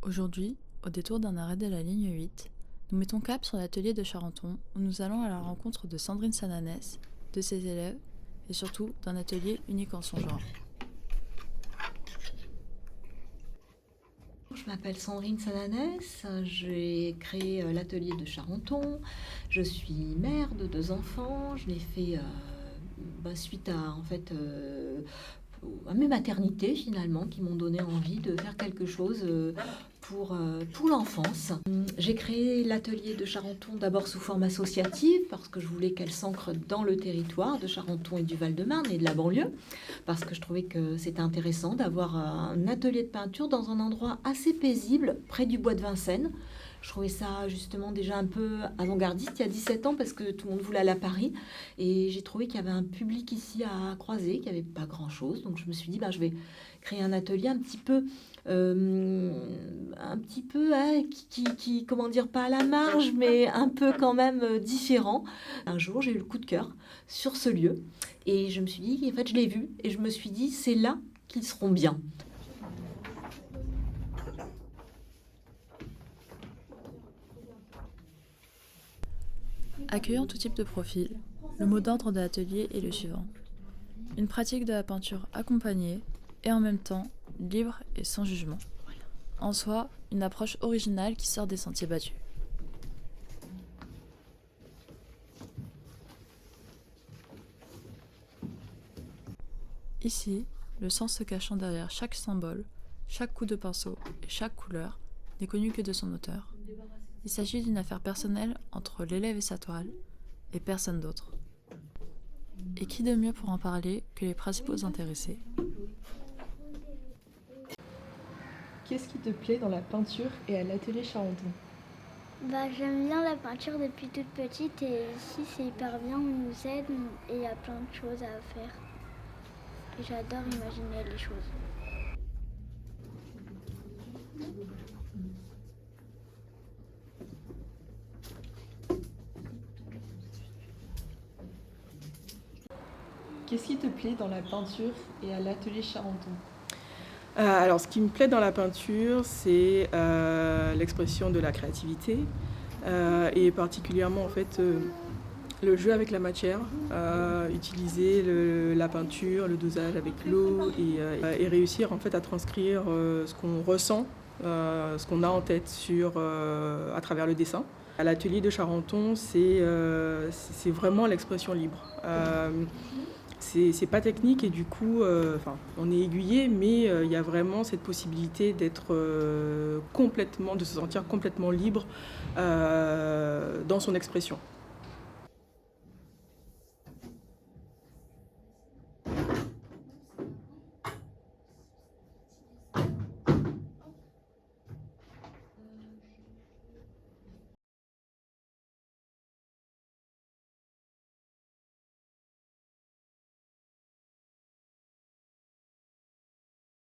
Aujourd'hui, au détour d'un arrêt de la ligne 8, nous mettons cap sur l'atelier de Charenton où nous allons à la rencontre de Sandrine Sananès, de ses élèves et surtout d'un atelier unique en son genre. Je m'appelle Sandrine Sananès, j'ai créé l'atelier de Charenton, je suis mère de 2 enfants, je l'ai fait suite à mes maternités finalement qui m'ont donné envie de faire quelque chose pour l'enfance. J'ai créé l'atelier de Charenton d'abord sous forme associative parce que je voulais qu'elle s'ancre dans le territoire de Charenton et du Val-de-Marne et de la banlieue, parce que je trouvais que c'était intéressant d'avoir un atelier de peinture dans un endroit assez paisible près du bois de Vincennes. Je trouvais ça justement déjà un peu avant-gardiste il y a 17 ans parce que tout le monde voulait aller à Paris et j'ai trouvé qu'il y avait un public ici à croiser, qu'il n'y avait pas grand-chose. Donc je me suis dit, je vais créer un atelier comment dire, pas à la marge, mais un peu quand même différent. Un jour, j'ai eu le coup de cœur sur ce lieu et je me suis dit, en fait, je l'ai vu et je me suis dit, c'est là qu'ils seront bien. Accueillant tout type de profil, le mot d'ordre de l'atelier est le suivant. Une pratique de la peinture accompagnée et en même temps libre et sans jugement. En soi, une approche originale qui sort des sentiers battus. Ici, le sens se cachant derrière chaque symbole, chaque coup de pinceau et chaque couleur n'est connu que de son auteur. Il s'agit d'une affaire personnelle entre l'élève et sa toile, et personne d'autre. Et qui de mieux pour en parler que les principaux intéressés? Qu'est-ce qui te plaît dans la peinture et à l'atelier Charenton? J'aime bien la peinture depuis toute petite et ici c'est hyper bien, on nous aide et il y a plein de choses à faire. Et j'adore imaginer les choses. Qu'est-ce qui te plaît dans la peinture et à l'atelier Charenton? Alors, ce qui me plaît dans la peinture, c'est l'expression de la créativité et particulièrement en fait le jeu avec la matière, utiliser la peinture, le dosage avec l'eau et réussir en fait à transcrire ce qu'on ressent, ce qu'on a en tête à travers le dessin. À l'atelier de Charenton, c'est vraiment l'expression libre. C'est pas technique et du coup, on est aiguillé, mais il y a vraiment cette possibilité de se sentir complètement libre dans son expression.